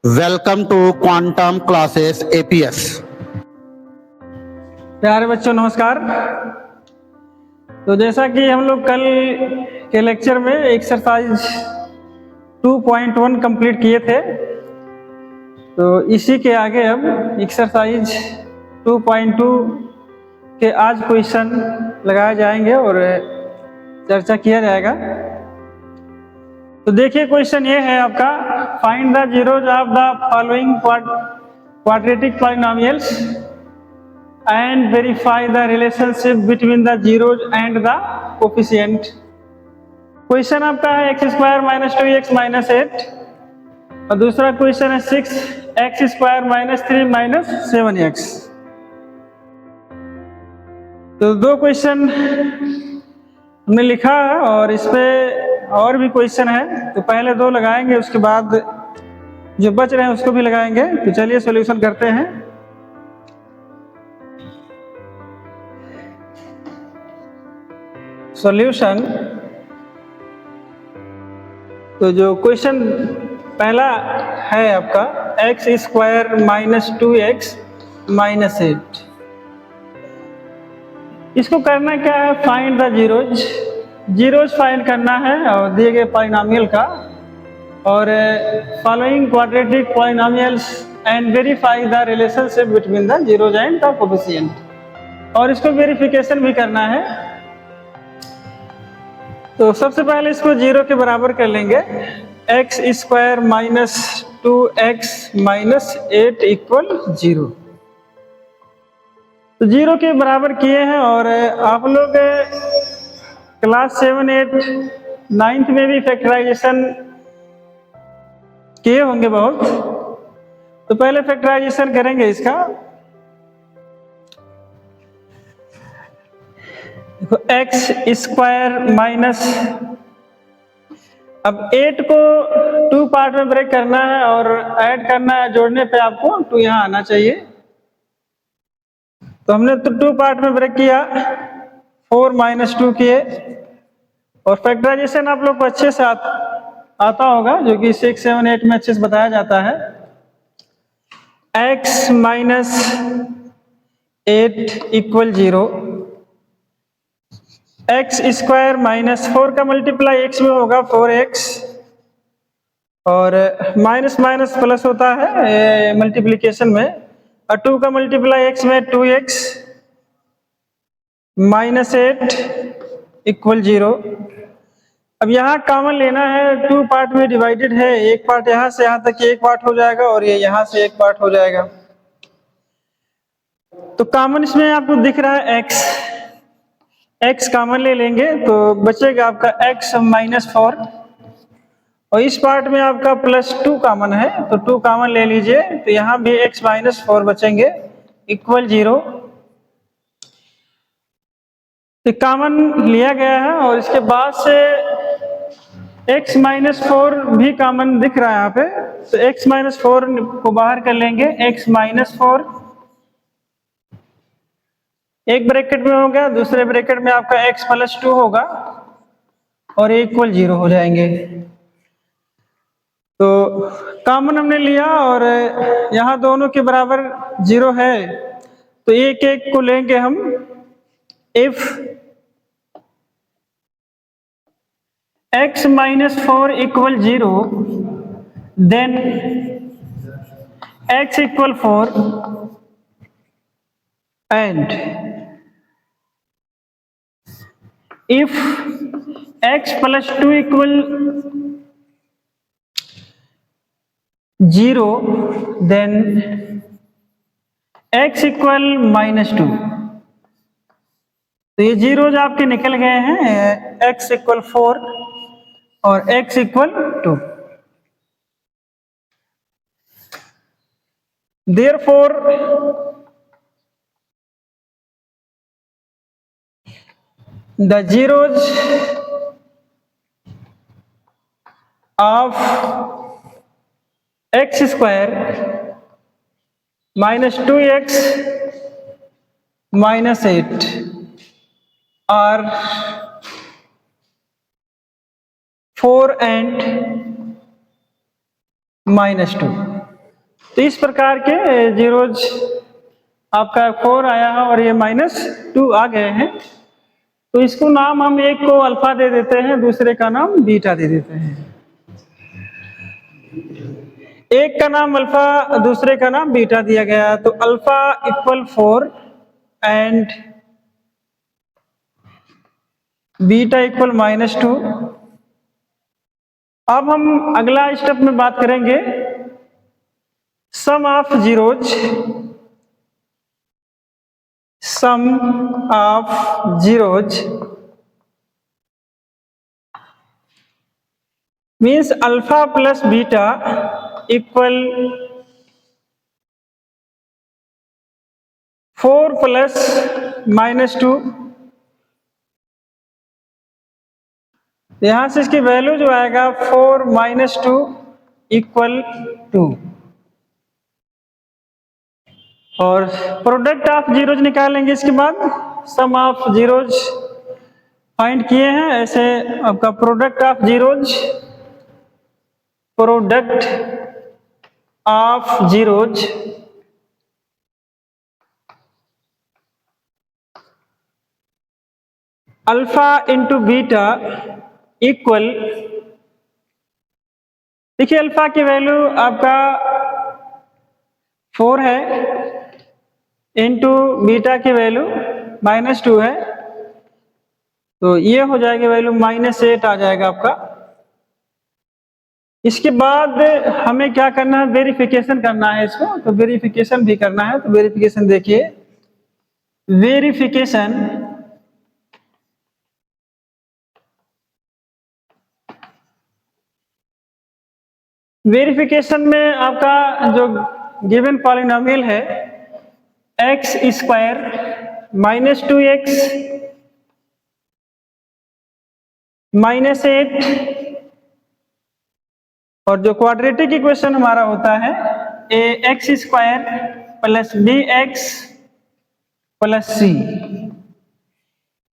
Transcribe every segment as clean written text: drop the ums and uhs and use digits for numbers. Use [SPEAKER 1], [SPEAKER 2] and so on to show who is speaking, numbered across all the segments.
[SPEAKER 1] Welcome to quantum classes APS.
[SPEAKER 2] प्यारे बच्चों नमस्कार। तो जैसा कि हम लोग कल के लेक्चर में एक्सरसाइज 2.1 कंप्लीट किए थे, तो इसी के आगे अब एक्सरसाइज 2.2 के आज क्वेश्चन लगाए जाएंगे और चर्चा किया जाएगा। तो देखिए क्वेश्चन ये है आपका, find the zeros of the following quadratic polynomials and verify the relationship between the zeros and the coefficient। Question आपका है x square minus 2x minus 8 और दूसरा क्वेश्चन है 6x square minus 3 minus 7x। तो दो क्वेश्चन हमने लिखा है और इस पे और भी क्वेश्चन है, तो पहले दो लगाएंगे, उसके बाद जो बच रहे हैं उसको भी लगाएंगे। तो चलिए सॉल्यूशन करते हैं। सॉल्यूशन, तो जो क्वेश्चन पहला है आपका x square minus 2x minus 8, इसको करना क्या है, find the zeros. Zeros find करना है और दिए गए पॉलिनोमियल का, और following quadratic polynomials and verify the relationship between the zeros and the coefficient, और इसको वेरिफिकेशन भी करना है। तो सबसे पहले इसको जीरो के बराबर कर लेंगे। X square minus 2x minus 8 equal 0। तो जीरो के बराबर किए हैं, और आप लोग क्लास 7, 8, 9th में भी फैक्टराइजेशन किए होंगे बहुत। तो पहले फैक्टराइजेशन करेंगे इसका। देखो एक्स स्क्वायर माइनस, अब 8 को 2 पार्ट में ब्रेक करना है और ऐड करना है, जोड़ने पे आपको 2 यहाँ आना चाहिए। तो हमने तो 2 पार्ट में ब्रेक किया, 4 माइनस 2 किए, और फैक्टराइजेशन आप लोग को अच्छे से आता होगा, जो कि 6, 7, 8 में अच्छे से बताया जाता है। x minus 8 equal 0। X square minus 4 का मल्टीप्लाई x में होगा 4x, और माइनस माइनस प्लस होता है मल्टीप्लिकेशन में, और 2 का मल्टीप्लाई x में 2x माइनस 8 इक्वल 0। अब यहाँ कॉमन लेना है, 2 पार्ट में डिवाइडेड है, एक पार्ट यहाँ से यहाँ तक एक पार्ट हो जाएगा और ये यहाँ से एक पार्ट हो जाएगा। तो कॉमन इसमें आपको दिख रहा है x कॉमन ले लेंगे तो बचेगा आपका x माइनस 4, और इस पार्ट में आपका प्लस 2 कॉमन है, तो 2 कॉमन ले लीजिए, तो यहाँ भी x माइनस 4 बचेंगे इक्वल 0। तो कॉमन लिया गया है, और इसके बाद से x माइनस 4 भी कॉमन दिख रहा है यहाँ पे, तो x माइनस 4 को बाहर कर लेंगे। x माइनस 4 एक ब्रैकेट में हो गया, दूसरे ब्रैकेट में आपका x प्लस 2 होगा और इक्वल 0 हो जाएंगे। तो कॉमन हमने लिया और यहाँ दोनों के बराबर 0 है, तो एक एक को लेंगे हम। If x minus 4 equal 0, then x equal 4 and if x plus 2 equal 0, then x equal minus 2। तो ये जीरोज आपके निकल गए हैं, x इक्वल 4 और x equal 2। Therefore the zeros of x square minus 2x minus 8 are 4 and minus 2। तो इस प्रकार के जीरोज आपका 4 आया है और ये -2 आ गए हैं। तो इसको नाम हम एक को अल्फा दे देते हैं, दूसरे का नाम बीटा दे देते हैं। एक का नाम अल्फा, दूसरे का नाम बीटा दिया गया, तो alpha equal 4 and beta equal -2। अब हम अगला स्टेप में बात करेंगे sum of zeros. Sum of zeros means alpha plus beta equal 4 plus -2। यहां से इसकी वैल्यू जो आएगा 4 - 2 इक्वल 2। और प्रोडक्ट ऑफ जीरोज निकालेंगे इसके बाद। सम ऑफ जीरोज फाइंड किए हैं, ऐसे आपका product of zeros, product of zeros alpha into beta equal, देखिए अल्फा की वैल्यू आपका 4 है, इंटू बीटा की वैल्यू -2 है, तो ये हो जाएगी वैल्यू -8 आ जाएगा आपका। इसके बाद हमें क्या करना है, वेरिफिकेशन करना है इसको, तो वेरिफिकेशन भी करना है। तो वेरिफिकेशन देखिए, वेरिफिकेशन वेरिफिकेशन में आपका जो गिवन पॉलिनोमियल है x स्क्वायर -2x -8, और जो क्वाड्रेटिक इक्वेशन हमारा होता है ax square plus bx plus c,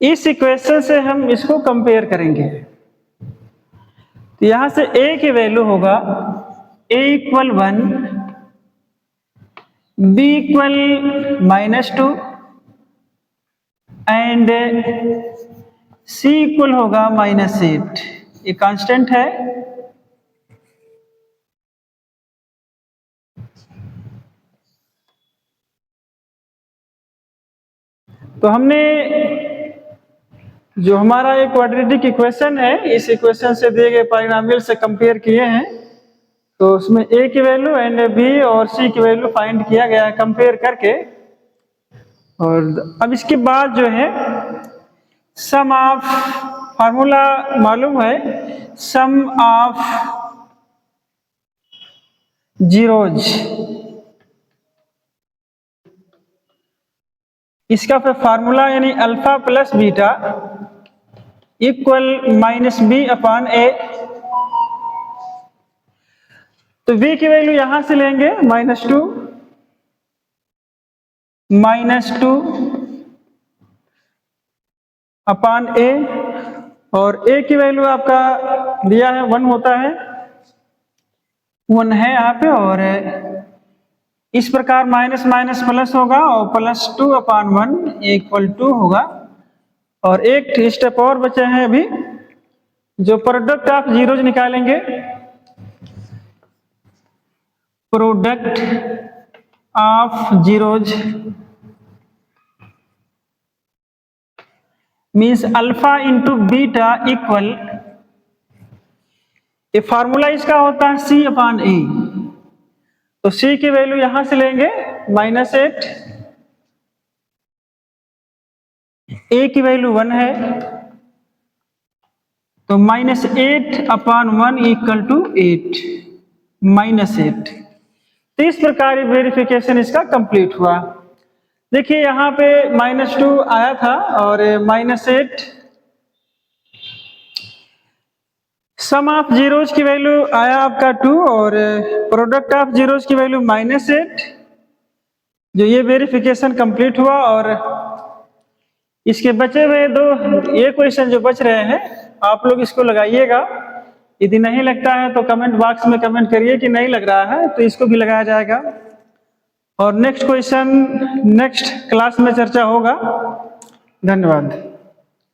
[SPEAKER 2] इस इक्वेशन से हम इसको कंपेयर करेंगे। तो यहां से a की वैल्यू होगा a equal 1, b equal -2 and c equal होगा -8। ये कांस्टेंट है। तो हमने जो हमारा एक क्वाड्रेटिक इक्वेशन है, इस इक्वेशन से दिए गए पॉलिनोमियल से कंपेयर किए हैं, तो उसमें a की वैल्यू एंड b और c की वैल्यू फाइंड किया गया है कंपेयर करके। और अब इसके बाद जो है सम ऑफ, फार्मूला मालूम है, सम ऑफ जीरोज, इसका फिर फार्मूला यानी alpha plus beta equal -b upon a। तो v की वैल्यू यहां से लेंगे -2 अपॉन a, और a की वैल्यू आपका दिया है 1 होता है, 1 है यहाँ पे, और इस प्रकार माइनस माइनस प्लस होगा और +2 अपॉन 1 इक्वल 2 होगा। और एक स्टेप और बचे हैं अभी, जो प्रोडक्ट ऑफ जीरोज निकालेंगे। Product of zeros means alpha into beta equal, ये फार्मूला इसका होता है c अपॉन a। तो c की वैल्यू यहां से लेंगे -8, a की वैल्यू 1 है, तो -8 अपॉन 1 इक्वल टू 8, -8। तो इस प्रकार वेरिफिकेशन इसका कंप्लीट हुआ। देखिए यहाँ पे -2 आया था और -8, सम ऑफ जीरोज की वैल्यू आया आपका 2 और प्रोडक्ट ऑफ जीरोज की वैल्यू -8। जो ये वेरिफिकेशन कंप्लीट हुआ। और इसके बचे हुए 2 ये क्वेश्चन जो बच रहे हैं, आप लोग इसको लगाइएगा, यदि नहीं लगता है तो कमेंट बॉक्स में कमेंट करिए कि नहीं लग रहा है, तो इसको भी लगाया जाएगा। और नेक्स्ट क्वेश्चन नेक्स्ट क्लास में चर्चा होगा। धन्यवाद।